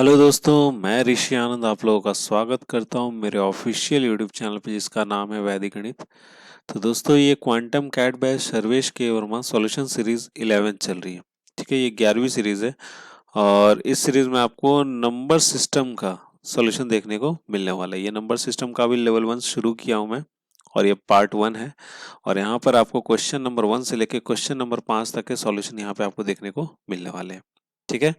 Hello दोस्तों, मैं ऋषि आनंद आप लोगों का स्वागत करता हूं मेरे ऑफिशियल यूट्यूब चैनल पे जिसका नाम है वैदिक गणित। तो दोस्तों ये क्वांटम कैट बैच सर्वेश के वर्मा सॉल्यूशन सीरीज 11 चल रही है। ठीक है, ये 11वीं सीरीज है और इस सीरीज में आपको नंबर सिस्टम का सॉल्यूशन देखने को मिलने वाला है। ये नंबर सिस्टम का भी लेवल 1 शुरू किया हूं मैं और ये पार्ट 1 है और यहाँ पर आपको क्वेश्चन नंबर 1 से लेकर क्वेश्चन नंबर 5 तक के सॉल्यूशन यहाँ पे आपको देखने को मिलने वाले हैं। ठीक है,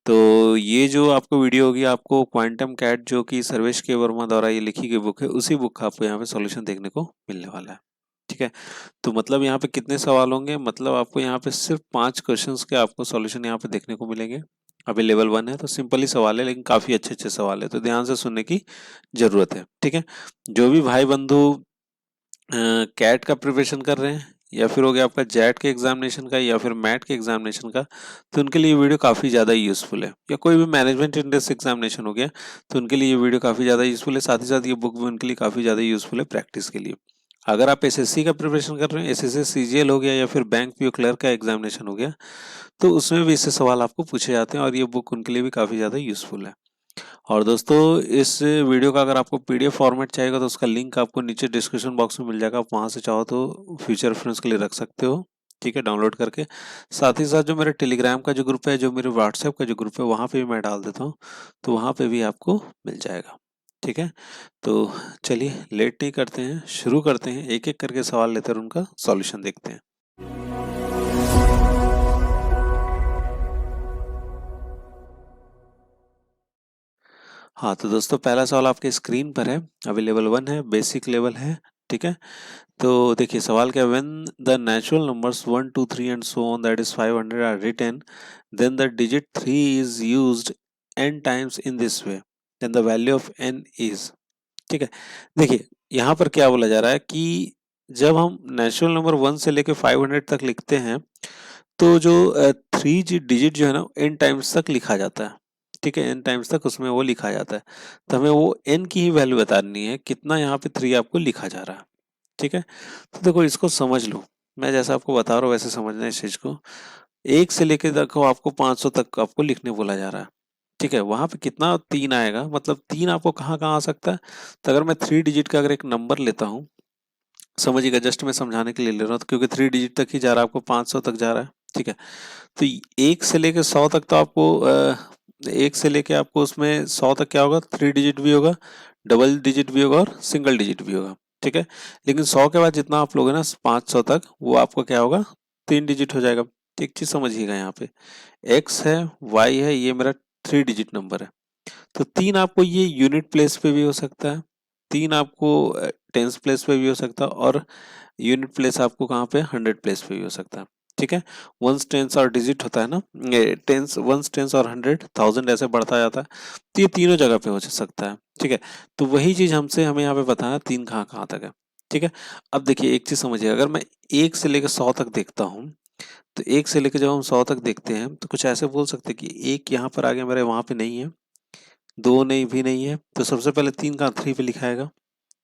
तो ये जो आपको वीडियो होगी आपको क्वांटम कैट जो कि सर्वेश के वर्मा द्वारा ये लिखी गई बुक है उसी बुक का आपको यहाँ पे सॉल्यूशन देखने को मिलने वाला है। ठीक है, तो मतलब यहाँ पे कितने सवाल होंगे, मतलब आपको यहाँ पे सिर्फ 5 क्वेश्चंस के आपको सॉल्यूशन यहाँ पे देखने को मिलेंगे। अभी लेवल 1 है तो सिंपल ही सवाल है लेकिन काफी अच्छे अच्छे सवाल है, तो ध्यान से सुनने की जरूरत है। ठीक है, जो भी भाई बंधु कैट का प्रिपरेशन कर रहे हैं या फिर हो गया आपका जेट के एग्जामिनेशन का या फिर मैट के एग्जामिनेशन का, तो उनके लिए ये वीडियो काफ़ी ज़्यादा यूज़फुल है। या कोई भी मैनेजमेंट इंट्रेंस एग्जामिनेशन हो गया तो उनके लिए ये वीडियो काफ़ी ज़्यादा यूज़फुल है। साथ ही साथ ये बुक भी उनके लिए काफ़ी ज़्यादा यूज़फुल है प्रैक्टिस के लिए। अगर आप एसएससी का प्रिपरेशन कर रहे हैं, एसएससी सीजीएल हो गया या फिर बैंक पीओ क्लर्क का एग्जामिनेशन हो गया, तो उसमें भी इससे सवाल आपको पूछे जाते हैं और ये बुक उनके लिए भी काफ़ी ज़्यादा यूज़फुल है। और दोस्तों इस वीडियो का अगर आपको पीडीएफ फॉर्मेट चाहिएगा तो उसका लिंक आपको नीचे डिस्क्रिप्शन बॉक्स में मिल जाएगा, आप वहां से चाहो तो फ्यूचर रेफरेंस के लिए रख सकते हो। ठीक है, डाउनलोड करके। साथ ही साथ जो मेरे टेलीग्राम का जो ग्रुप है, जो मेरे व्हाट्सएप का जो ग्रुप है, वहां पे भी मैं डाल देता हूँ, तो वहां पे भी आपको मिल जाएगा। ठीक है, तो चलिए लेट नहीं करते हैं, शुरू करते हैं, एक एक करके सवाल लेते हैं और उनका सॉल्यूशन देखते हैं। हाँ तो दोस्तों पहला सवाल आपके स्क्रीन पर है, अभी लेवल 1 है, बेसिक लेवल है। ठीक है, तो देखिए सवाल क्या, when the natural numbers 1 2 3 and so on that is 500 are written, then the digit 3 is used n times in this way, then the value of n is. ठीक है, देखिए यहाँ पर क्या बोला जा रहा है कि जब हम नेचुरल नंबर 1 से लेकर 500 तक लिखते हैं तो जो 3 डिजिट जो है ना n टाइम्स तक लिखा जाता है। ठीक है, n टाइम्स तक उसमें वो लिखा जाता है, तो हमें वो n की ही वैल्यू बतानी है, कितना यहाँ पे 3 आपको लिखा जा रहा है। ठीक है, तो देखो इसको समझ लो, मैं जैसा आपको बता रहा हूँ वैसे समझना इस चीज को। 1 से लेके देखो आपको 500 तक आपको लिखने बोला जा रहा है। ठीक है, वहां पे कितना 3 आएगा, मतलब 3 आपको कहाँ कहाँ आ सकता है। तो अगर मैं 3 डिजिट का अगर एक नंबर लेता हूँ, समझिएगा, जस्ट मैं समझाने के लिए ले रहा हूँ, तो क्योंकि 3 डिजिट तक ही जा रहा है, आपको 500 तक जा रहा है। ठीक है, तो 1 से लेके 100 तक तो आपको 1 से लेके आपको उसमें 100 तक क्या होगा, 3 डिजिट भी होगा, डबल डिजिट भी होगा और सिंगल डिजिट भी होगा। ठीक है, लेकिन 100 के बाद जितना आप लोगे ना 500 तक, वो आपको क्या होगा, 3 डिजिट हो जाएगा। एक चीज समझिएगा, यहाँ पे x है, y है, ये मेरा 3 डिजिट नंबर है, तो 3 आपको ये यूनिट प्लेस पे भी हो सकता है, 3 आपको टेंस प्लेस पे भी हो सकता है और यूनिट प्लेस आपको कहाँ पे 100 प्लेस पे भी हो सकता है। ठीक है, वंस टेंस और डिजिट होता है ना, टेंस वंस टेंस और 100 1000 ऐसे बढ़ता जाता है, तो ये तीनों जगह पे हो सकता है। ठीक है, तो वही चीज हमें यहाँ पे बताना 3 कहाँ कहाँ तक है। ठीक है, अब देखिए एक चीज समझिए, अगर मैं 1 से लेकर 100 तक देखता हूँ, तो 1 से लेकर जब हम 100 तक देखते हैं तो कुछ ऐसे बोल सकते हैं कि 1 यहाँ पर आ गया मेरे, वहां पे नहीं है, 2 नहीं भी नहीं है, तो सबसे पहले 3 कहाँ 3 पे लिखाएगा।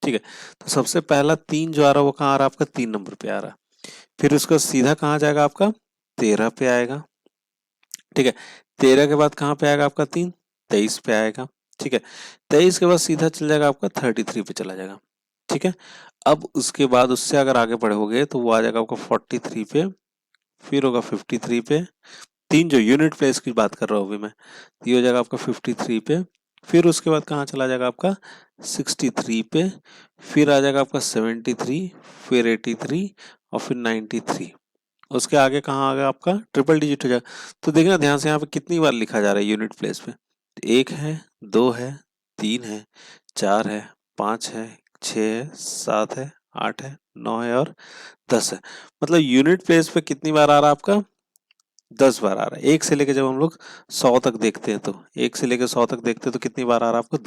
ठीक है, तो सबसे पहला 3 जो आ रहा है वो कहाँ आ रहा है, आपका 3 नंबर पे आ रहा है, फिर उसका सीधा कहाँ जाएगा, आपका 13 पे आएगा। ठीक है, 13 के बाद कहाँ पे आएगा आपका 3, 23 पे आएगा। ठीक है, 23 के बाद सीधा चल जाएगा आपका 33 पे चला जाएगा। ठीक है, अब उसके बाद उससे अगर आगे बढ़ोगे तो वो आ जाएगा आपका 43 पे, फिर होगा 53 पे, 3 जो यूनिट प्लेस की बात कर रहा हूँ अभी मैं, ये हो जाएगा आपका 53 पे, फिर उसके बाद कहाँ चला जाएगा आपका 63 पे, फिर आ जाएगा आपका 73, फिर 83 और फिर 93, उसके आगे कहाँ आ गया आपका ट्रिपल डिजिट हो जाएगा। तो देखना ध्यान से यहाँ पे कितनी बार लिखा जा रहा है यूनिट प्लेस पे, 1 है, 2 है, 3 है, 4 है, 5 है, 6 है, 7 है, 8 है, 9 है और 10 है। मतलब यूनिट प्लेस पे कितनी बार आ रहा है आपका, 10 बार आ रहा है। 1 से लेके जब हम लोग 100 तक देखते हैं, तो 1 से लेके 100 तक देखते हैं तो कितनी बार आ रहा है आपको,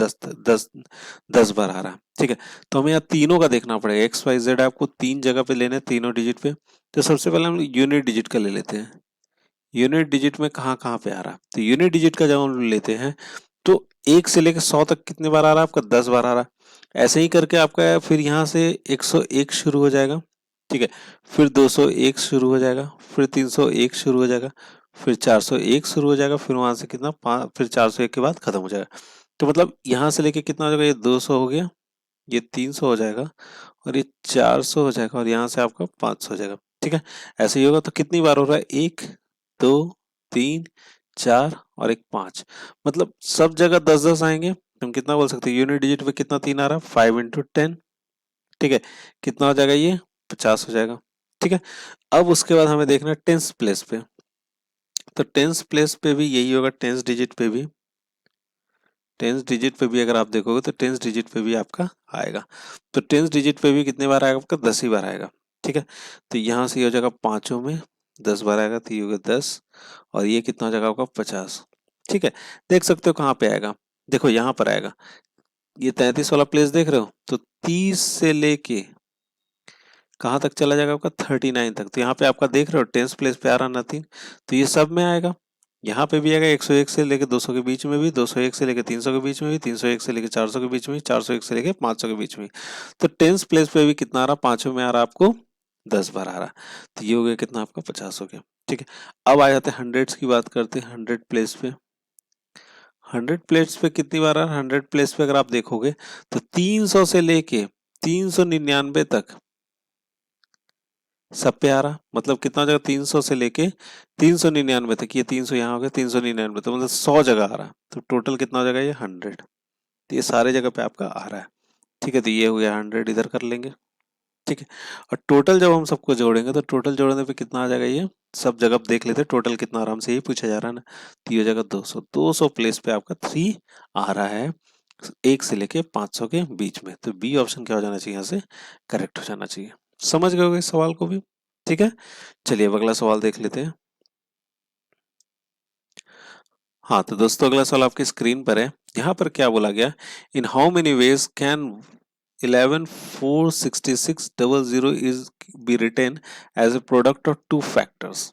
10 बार आ रहा है। ठीक है, तो हमें यहाँ तीनों का देखना पड़ेगा, एक्स वाई जेड आपको 3 जगह पे लेने हैं, तीनों डिजिट पे। तो सबसे पहले हम यूनिट डिजिट का ले लेते हैं, यूनिट डिजिट में कहाँ कहाँ पे आ रहा है, तो यूनिट डिजिट का जब हम लेते हैं तो 1 से लेकर 100 तक कितने बार आ रहा है आपका, 10 बार आ रहा है। ऐसे ही करके आपका फिर यहाँ से 101 शुरू हो जाएगा। ठीक है, फिर 201 शुरू हो जाएगा, फिर 301 शुरू हो जाएगा, फिर 401 शुरू हो जाएगा, फिर वहां से कितना फिर 401 के बाद खत्म हो जाएगा। तो मतलब यहाँ से लेके कितना हो जाएगा, ये 200 हो गया, ये 300 हो जाएगा और ये 400 हो जाएगा और यहाँ से आपका 500 हो जाएगा। ठीक है, ऐसे ही होगा। तो कितनी बार हो रहा है, 1 2 3 4 और एक 5, मतलब सब जगह 10-10 आएंगे। हम कितना बोल सकते हैं, यूनिट डिजिट पे कितना 3 आ रहा है, 5 इंटू 10। ठीक है, कितना हो जाएगा, ये 50 हो जाएगा। ठीक है, अब उसके बाद हमें देखना है टेंस प्लेस पे। तो टेंस प्लेस पे भी यही होगा, टेंस डिजिट पे भी अगर आप देखोगे तो टेंस डिजिट पे भी आपका आएगा। तो टेंस डिजिट पे भी कितने बार आएगा आपका, 10 ही बार आएगा। ठीक है, तो यहाँ से ये हो जाएगा पांचों में 10 बार आएगा, तो ये हो गया 10 और ये कितना हो जाएगा आपका 50। ठीक है, देख सकते हो कहाँ पे आएगा, देखो यहाँ पर आएगा। ये 33 वाला प्लेस देख रहे हो, तो 30 से लेके कहाँ तक चला जाएगा आपका, 39 तक। तो यहाँ पे आपका देख रहे हो टेंस प्लेस पे आ रहा नथिंग, तो ये सब में आएगा। यहाँ पे भी आएगा 101 से लेके 200 के बीच में भी, 201 से लेके 300 के बीच में भी, 301 से लेके 400 के बीच में भी, 401 से लेके 500 के बीच में। तो टेंस प्लेस पे भी कितना आ रहा, पांचों में आ रहा आपको 10 बार आ रहा। तो ये हो गया कितना आपका 50 हो गया। ठीक है, अब आ जाते हैं हंड्रेड्स की बात करते हैं। हंड्रेड प्लेस पे, हंड्रेड प्लेस पे कितनी बार आ रहा है, हंड्रेड प्लेस पे अगर आप देखोगे तो 300 से लेके 399 तक सब पे आ रहा। मतलब कितना हो जाएगा, 300 से लेके 399 तक, ये 300 यहाँ हो गया, 399 तो मतलब 100 जगह आ रहा है। तो टोटल कितना हो जाएगा, ये 100। तो ये सारे जगह पे आपका आ रहा है। ठीक है, तो ये हो गया 100, इधर कर लेंगे। ठीक है, और टोटल जब हम सबको जोड़ेंगे तो टोटल जोड़ने पे कितना आ जाएगा, ये सब जगह देख लेते हैं टोटल कितना, आराम से ही पूछा जा रहा है ना। तो ये हो जाएगा 200। 200 प्लेस पे आपका 3 आ रहा है, 1 से लेके 500 के बीच में। तो बी ऑप्शन क्या हो जाना चाहिए, यहाँ से करेक्ट हो जाना चाहिए। समझ गए होगे इस सवाल को भी। ठीक है, चलिए अब अगला सवाल देख लेते हैं। हाँ तो दोस्तों अगला सवाल आपकी स्क्रीन पर है। यहाँ पर क्या बोला गया, in how many ways can 11,466,00 is be written as a product of two factors.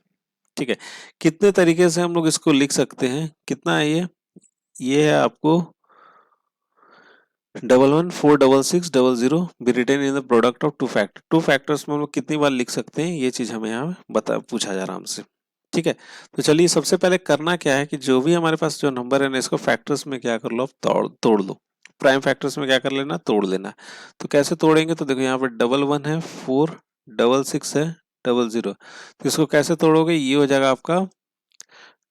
ठीक है, कितने तरीके से हम लोग इसको लिख सकते हैं, कितना है ये है आपको 11,466,00 be written in the product of two factors में हम लोग कितनी बार लिख सकते हैं, ये चीज हमें यहाँ बता पूछा जा रहा है हमसे। ठीक है, तो चलिए सबसे पहले करना क्या है कि जो भी हमारे पास जो नंबर है ना, इसको फैक्टर्स में क्या कर लो, आप तोड़ लो। प्राइम फैक्टर्स में क्या कर लेना, तोड़ लेना। तो कैसे तोड़ेंगे, तो देखो यहाँ पे 11 है, 4 6 है, 00। तो इसको कैसे तोड़ोगे, ये हो जाएगा आपका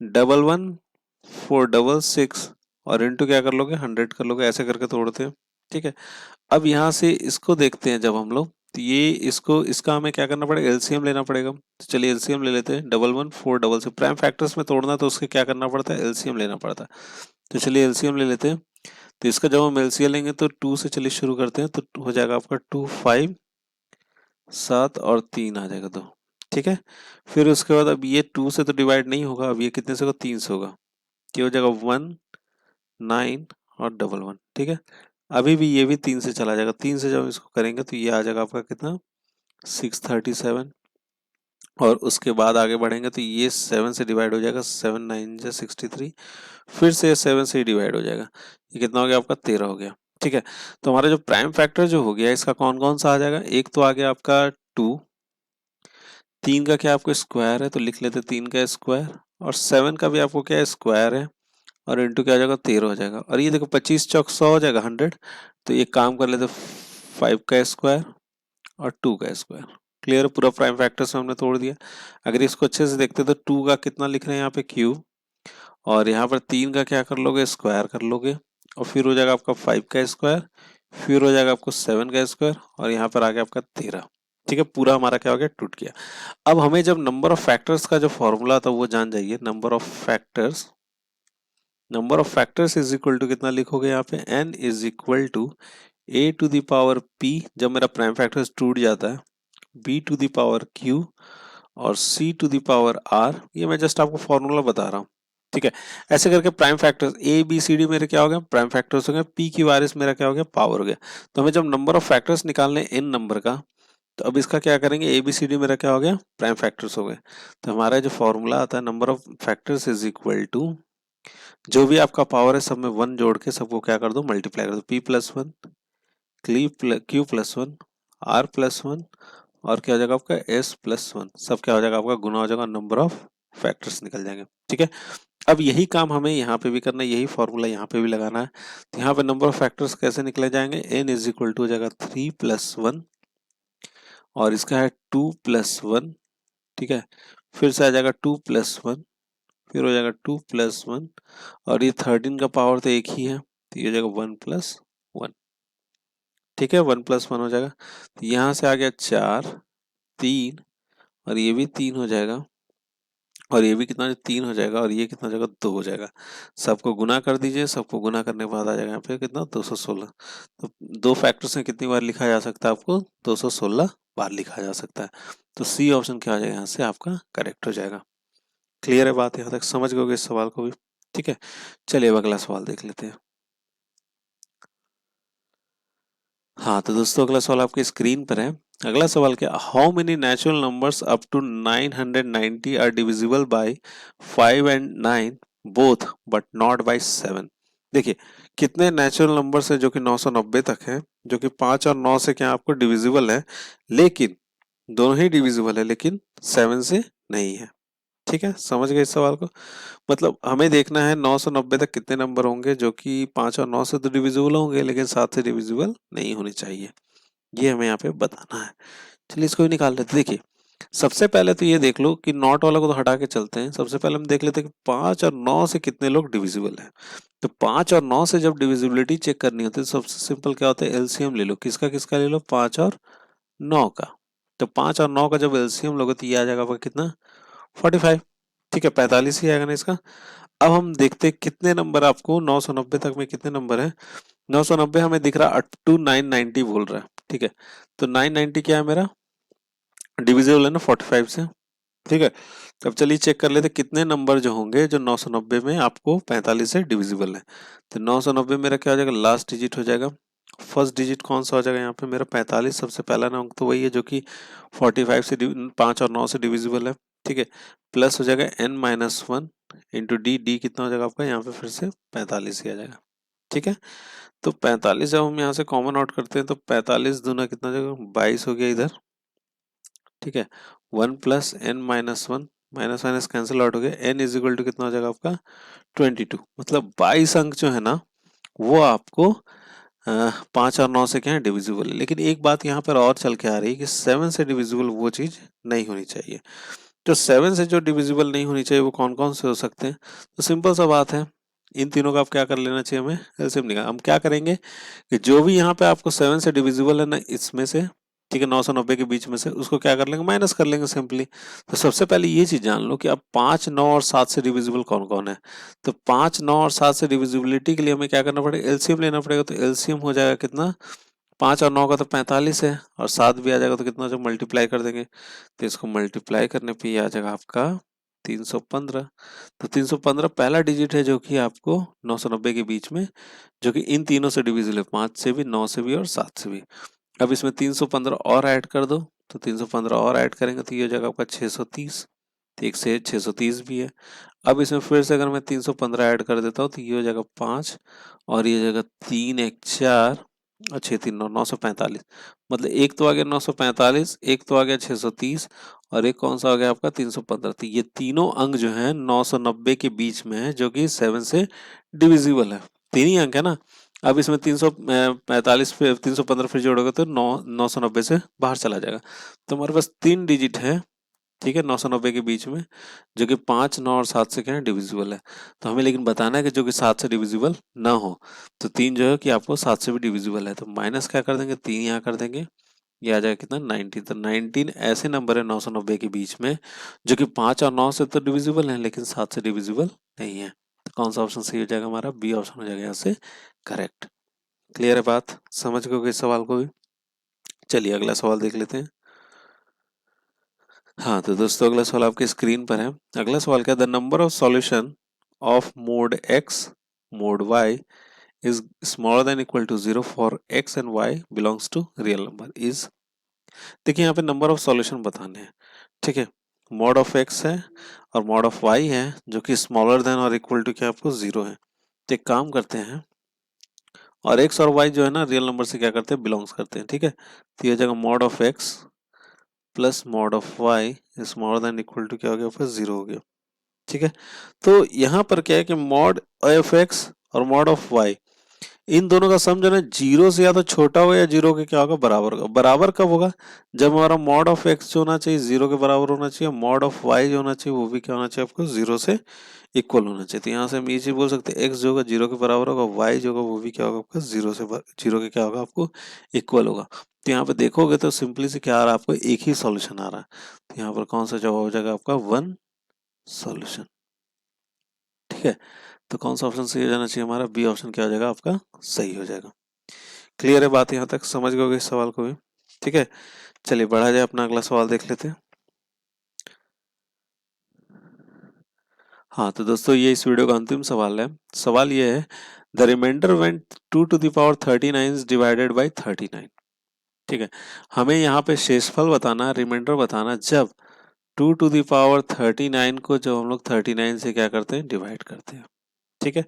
11,466 और इंटू क्या कर लोगे, 100 कर लोगे, ऐसे करके तोड़ते हैं। ठीक है, अब यहाँ से इसको देखते हैं जब हम लोग, तो ये इसको इसका हमें क्या करना पड़ेगा, एलसीएम लेना पड़ेगा। तो चलिए एलसीएम ले लेते हैं। 11,466 प्राइम फैक्टर्स में तोड़ना तो उसके क्या करना पड़ता है, एलसीएम लेना पड़ता है। तो चलिए एलसीएम ले लेते हैं। तो इसका जब हम एलसीएम लेंगे तो 2 से चलिए शुरू करते हैं, तो हो जाएगा आपका 2 5 7 और 3 आ जाएगा 2। ठीक है, फिर उसके बाद अब ये 2 से तो डिवाइड नहीं होगा, अब ये कितने से होगा, 3 से होगा। ये हो जाएगा 1 9 और 11। ठीक है, अभी भी ये भी 3 से चला जाएगा, 3 से जब इसको करेंगे तो ये आ जाएगा आपका कितना, 637। और उसके बाद आगे बढ़ेंगे तो ये 7 से डिवाइड हो जाएगा, 7 9 जा 63। फिर से 7 से ही डिवाइड हो जाएगा, ये कितना हो गया आपका 13 हो गया। ठीक है, तो हमारा जो प्राइम फैक्टर जो हो गया इसका कौन कौन सा आ जाएगा, एक तो आ गया आपका 2, 3 का क्या आपको स्क्वायर है तो लिख लेते 3 का स्क्वायर, और 7 का भी आपको क्या स्क्वायर है, और इंटू क्या हो जाएगा 13 हो जाएगा। और ये देखो 25 चौक 100 हो जाएगा 100। तो एक काम कर लेते 5 का स्क्वायर और 2 का स्क्वायर। क्लियर, पूरा प्राइम फैक्टर्स में हमने तोड़ दिया। अगर इसको अच्छे से देखते तो 2 का कितना लिख रहे हैं यहाँ पे क्यूब, और यहाँ पर 3 का क्या कर लोगे, स्क्वायर कर लोगे, और फिर हो जाएगा आपका 5 का स्क्वायर, फिर हो जाएगा आपको 7 का स्क्वायर, और यहाँ पर आ गया आपका 13। ठीक है, पूरा हमारा क्या हो गया, टूट गया। अब हमें जब नंबर ऑफ फैक्टर्स का जो फॉर्मूला था वो जान जाइए। Number of factors is equal to कितना लिखोगे यहाँ पे, n is equal to a to the power p, जब मेरा प्राइम फैक्टर्स टूट जाता है, b to the power q और c to the power r। ये मैं जस्ट आपको फॉर्मूला बता रहा हूँ। ठीक है, ऐसे करके prime factors a b c d मेरे क्या हो गया, प्राइम फैक्टर्स हो गए। p की वारिस मेरा क्या हो गया, पावर हो गया। तो हमें जब नंबर ऑफ फैक्टर्स निकालने n नंबर का, तो अब इसका क्या करेंगे, a b c d मेरा क्या हो गया, प्राइम फैक्टर्स हो गए। तो हमारा जो फॉर्मूला आता है, number of factors is equal to, जो भी आपका पावर है सब में 1 जोड़ के सबको क्या कर दो, मल्टीप्लाई कर दो। p+1 q+1 r+1 और क्या हो जाएगा आपका s+1, सब क्या हो जाएगा आपका गुना हो जाएगा नंबर ऑफ फैक्टर्स निकल जाएंगे। ठीक है, अब यही काम हमें यहाँ पे भी करना है, यही फॉर्मूला यहाँ पे भी लगाना है। तो यहाँ पे नंबर ऑफ फैक्टर्स कैसे निकले जाएंगे, n इज इक्वल टू हो जाएगा 3+1 और इसका है 2+1। ठीक है, फिर से आ जाएगा 2+1, फिर हो जाएगा 2+1 और ये 13 का पावर तो एक ही है तो ये हो जाएगा 1+1। ठीक है, 1+1 हो जाएगा। तो यहाँ से आ गया 4, 3 और ये भी 3 हो जाएगा और ये भी कितना 3 हो जाएगा और ये कितना हो जाएगा 2 हो जाएगा। सबको गुना कर दीजिए, सबको गुना करने के बाद आ जाएगा यहाँ पे कितना 216। तो दो फैक्टर से कितनी बार लिखा जा सकता है, आपको 216 बार लिखा जा सकता है। तो सी ऑप्शन क्या हो जाएगा यहाँ से आपका करेक्ट हो जाएगा। क्लियर है बात, यहाँ तक समझ गए इस सवाल को भी। ठीक है, चलिए अब अगला सवाल देख लेते हैं। हाँ तो दोस्तों अगला सवाल आपकी स्क्रीन पर है। अगला सवाल क्या, how many natural numbers up to 990 are divisible by 5 and 9 both but not by 7। देखिए कितने नेचुरल नंबर्स है जो कि 990 तक है, जो कि 5 और 9 से क्या आपको डिविजिबल है, लेकिन दोनों ही डिविजिबल है लेकिन 7 से नहीं है। ठीक है, समझ गए इस सवाल को। मतलब हमें देखना है 990 तक कितने नंबर होंगे जो कि 5 और 9 से तो डिविजिबल होंगे लेकिन 7 से डिविजिबल नहीं होने चाहिए, ये हमें यहाँ पे बताना है। चलिए इसको भी निकाल लेते हैं। देखिए सबसे पहले तो ये देख लो कि नॉट वाला को तो हटा के चलते हैं। सबसे पहले हम देख लेते हैं कि 5 और 9 से कितने लोग डिविजिबल हैं। तो 5 और 9 से जब डिविजिबिलिटी चेक करनी होती है तो सबसे सिंपल क्या होता है, एलसीएम ले लो। किसका किसका ले लो, 5 और 9 का। तो 5 और 9 का जब एलसीएम लोगे तो ये आ जाएगा आपका कितना, 45। ठीक है, 45 ही आएगा ना इसका। अब हम देखते हैं कितने नंबर आपको 990 तक में कितने नंबर है। 990 हमें दिख रहा अप टू 990 बोल रहा है। ठीक है, तो 990 क्या है मेरा, डिविजिबल है ना 45 से। ठीक है, अब चलिए चेक कर लेते कितने नंबर जो होंगे जो 990 में आपको 45 से डिविजिबल है। तो 990 मेरा क्या हो जाएगा, लास्ट डिजिट हो जाएगा। फर्स्ट डिजिट कौन सा हो जाएगा यहाँ पे मेरा 45, सबसे पहला अंक तो वही है जो कि 45 से 5 और 9 से डिविजिबल है। ठीक है, प्लस हो जाएगा n-1 इंटू डी। डी कितना हो जाएगा आपका यहाँ पे फिर से 45 ही आ जाएगा। ठीक है, तो 45 जब हम यहाँ से कॉमन आउट करते हैं तो 45 दूना कितना हो जाएगा, 22 हो गया इधर। ठीक है, 1+n-1 minus minus cancel out हो गया। n इज इक्वल टू कितना हो जाएगा आपका 22। मतलब 22 अंक जो है ना वो आपको 5 और 9 से क्या है डिविजिबल है। लेकिन एक बात यहाँ पर और चल के आ रही है कि 7 से डिविजिबल वो चीज नहीं होनी चाहिए। तो 7 से जो डिविजिबल नहीं होनी चाहिए वो कौन कौन से हो सकते हैं, तो सिंपल सा बात है, इन तीनों का आप क्या कर लेना चाहिए, हमें एलसीएम निकाल। हम क्या करेंगे कि जो भी यहाँ पे आपको 7 से डिविजिबल है ना इसमें से, ठीक है, 990 के बीच में से उसको क्या कर लेंगे, माइनस कर लेंगे सिंपली। तो सबसे पहले ये चीज जान लो कि अब 5, 9 और 7 से डिविजिबल कौन कौन है। तो 5, 9 और 7 से डिविजिबिलिटी के लिए हमें क्या करना पड़ेगा, एलसीएम लेना पड़ेगा। तो एलसीएम हो जाएगा कितना, 5 और 9 का तो 45 है और 7 भी आ जाएगा तो कितना, जब मल्टीप्लाई कर देंगे तो इसको मल्टीप्लाई करने पे ये आ जाएगा आपका 315। तो 315 पहला डिजिट है जो कि आपको 990 के बीच में, जो कि इन तीनों से डिविजिबल है, 5 से भी, 9 से भी और 7 से भी। अब इसमें 315 और ऐड कर दो। तो 315 और ऐड करेंगे तो ये हो जाएगा आपका 630। तो एक से 630 भी है। अब इसमें फिर से अगर मैं 315 ऐड कर देता हूँ तो ये हो जाएगा 5 और ये हो जाएगा 3 1 4 और 6 3 9 945। मतलब एक तो आ गया 945, एक तो आ गया 630 और एक कौन सा आ गया आपका 315। तो ये तीनों अंक जो है 990 के बीच में है जो कि 7 से डिविजिबल है। तीन ही अंक है ना। अब इसमें 345 फिर 315 फिर जोड़ोगे तो 990 से बाहर चला जाएगा। तो हमारे पास 3 डिजिट है, ठीक है, 990 के बीच में, जो कि 5, 9 और 7 से क्या है डिविजिबल है। तो हमें लेकिन बताना है कि जो कि 7 से डिविजिबल ना हो। तो 3 जो है कि आपको 7 से भी डिविजिबल है, तो माइनस क्या कर देंगे, 3 यहाँ कर देंगे, ये आ जाएगा कितना 19। तो 19 ऐसे नंबर है 990 के बीच में जो कि 5 और 9 से तो डिविजिबल है लेकिन 7 से डिविजिबल नहीं है। तो कौन सा ऑप्शन सही हो जाएगा, हमारा बी ऑप्शन हो जाएगा यहाँ से करेक्ट। क्लियर है बात, समझ गए इस सवाल को भी। चलिए अगला सवाल देख लेते हैं। हाँ तो दोस्तों अगला सवाल आपके स्क्रीन पर है। अगला सवाल क्या, the number of solution of mod x mod y is smaller than equal to 0 for x and y belongs to real number is. देखिए यहाँ पे नंबर ऑफ सॉल्यूशन बताने हैं। ठीक है, मॉड ऑफ x है और मॉड ऑफ y है जो कि स्मॉलर देन और इक्वल टू क्या आपको 0 है। तो एक काम करते हैं, और x और y जो है ना रियल नंबर से क्या करते हैं, बिलोंग्स करते हैं। ठीक है, तो ये हो जाएगा mod of x plus mod of y smaller than equal to क्या हो गया, फिर 0 हो गया। ठीक है। तो यहाँ पर क्या है कि मॉड ऑफ एक्स और मॉड ऑफ वाई, इन दोनों का सम जो है जीरो से या तो छोटा होगा या जीरो के क्या होगा, बराबर होगा। बराबर कब होगा, जब हमारा मॉड ऑफ एक्स जो होना चाहिए जीरो के बराबर होना चाहिए, मॉड ऑफ वाई जो होना चाहिए वो भी क्या होना चाहिए आपको, जीरो से इक्वल होना चाहिए। तो यहाँ से हम ये चीज बोल सकते हैं, एक्स जो होगा जीरो के बराबर होगा, वाई जो होगा वो भी क्या होगा आपका जीरो के क्या होगा, आपको इक्वल होगा। तो यहाँ पे देखोगे तो सिंपली से क्या आ रहा है, आपको एक ही सॉल्यूशन आ रहा है। तो यहाँ पर कौन सा जवाब हो जाएगा आपका, वन सॉल्यूशन। ठीक है, तो कौन सा ऑप्शन सही हो जाना चाहिए हमारा, बी ऑप्शन क्या हो जाएगा आपका, सही हो जाएगा। क्लियर है बात, यहाँ तक समझ गए इस सवाल को भी। ठीक है, चलिए बढ़ा जाए, अपना अगला सवाल देख लेते हैं। हाँ तो दोस्तों ये इस वीडियो का अंतिम सवाल है। सवाल ये है, the remainder when 2 to the power 39 is divided by 39। ठीक है, हमें यहाँ पे शेषफल बताना, रिमाइंडर बताना जब 2 to the power 39 को जब हम लोग 39 से क्या करते हैं, डिवाइड करते हैं। ठीक है,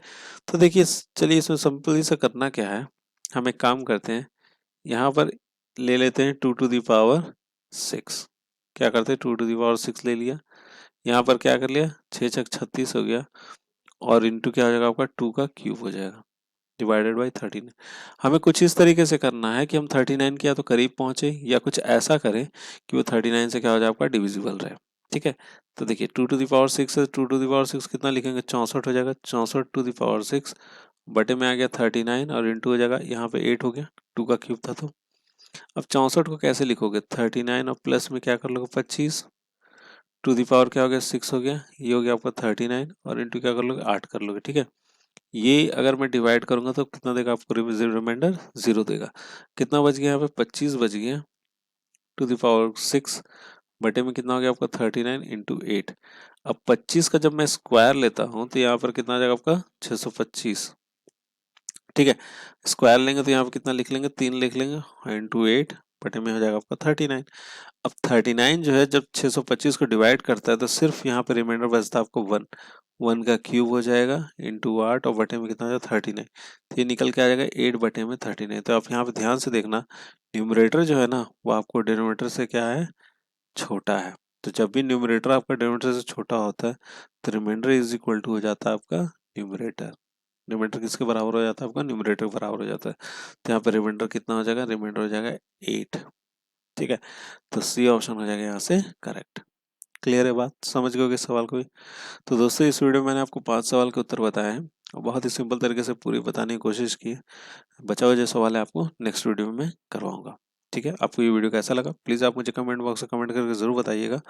तो देखिए चलिए इसमें सिंपली से करना क्या है, हम एक काम करते हैं, यहाँ पर ले लेते हैं 2 to the power 6। क्या करते हैं, 2 to the power 6 ले लिया, यहाँ पर क्या कर लिया, 6 6 36 हो गया, और इंटू क्या हो जाएगा आपका, 2 का क्यूब हो जाएगा, डिवाइडेड बाई 39। हमें कुछ इस तरीके से करना है कि हम 39 के या तो करीब पहुंचे या कुछ ऐसा करें कि वो 39 से क्या हो जाए आपका, डिविजिबल रहे। ठीक है, तो देखिए 2 to the power 6 है, 2 to the power 6 कितना लिखेंगे, 64 हो जाएगा, 64 to the power 6 बटे में आ गया 39 और इंटू हो जाएगा, यहाँ पे 8 हो गया, 2 का क्यूब था। तो अब 64 को कैसे लिखोगे, 39 और प्लस में क्या कर लोगे, 25, टू दी पावर क्या हो गया, 6 हो गया, ये हो गया आपका 39 और इंटू क्या कर लोगे, 8 कर लोगे। ठीक है, ये अगर मैं डिवाइड करूंगा तो कितना देगा आपको, रिमाइंडर 0 देगा। कितना बच गया यहाँ पे, 25 बच गया, 2 to the power 6 बटे में कितना हो गया आपका 39 इंटू 8। अब 25 का जब मैं स्क्वायर लेता हूँ तो यहाँ पर कितना आ जाएगा आपका 625। ठीक है, स्क्वायर लेंगे तो यहाँ पे कितना लिख लेंगे, 3 लिख लेंगे, इंटू 8 बटे में हो जाएगा आपका 39। अब 39 जो है जब 625 को डिवाइड करता है तो सिर्फ यहाँ पे रिमाइंडर बचता है आपको 1, 1 का क्यूब हो जाएगा इंटू 8 और बटे में कितना हो जाएगा 39। तो ये निकल के आ जाएगा 8 बटे में 39। तो आप यहाँ पे ध्यान से देखना, न्यूमरेटर जो है ना वो आपको डिनोमिनेटर से क्या है, छोटा है। तो जब भी न्यूमरेटर आपका डिनोमिनेटर से छोटा होता है तो रिमाइंडर इज इक्वल टू हो जाता है आपका न्यूमरेटर। न्यूमरेटर किसके बराबर हो जाता है आपका, न्यूमरेटर के बराबर हो जाता है। तो यहाँ पे रिमाइंडर कितना हो जाएगा, रिमाइंडर हो जाएगा 8। ठीक है, तो सी ऑप्शन हो जाएगा यहाँ से करेक्ट। क्लियर है बात, समझ गए इस सवाल को भी। तो दोस्तों इस वीडियो में मैंने आपको 5 सवाल के उत्तर बताए हैं और बहुत ही सिंपल तरीके से पूरी बताने की कोशिश की है। बचा हुआ जो सवाल है आपको नेक्स्ट वीडियो में मैं करवाऊंगा। ठीक है, आपको ये वीडियो कैसा लगा प्लीज़ आप मुझे कमेंट बॉक्स में कमेंट करके ज़रूर बताइएगा,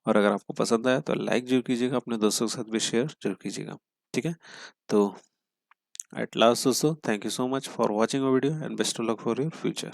और अगर आपको पसंद आया तो लाइक जरूर कीजिएगा, अपने दोस्तों के साथ भी शेयर जरूर कीजिएगा। ठीक है, तो एट लास्ट दोस्तों thank you so much for watching a video and best of luck for your future.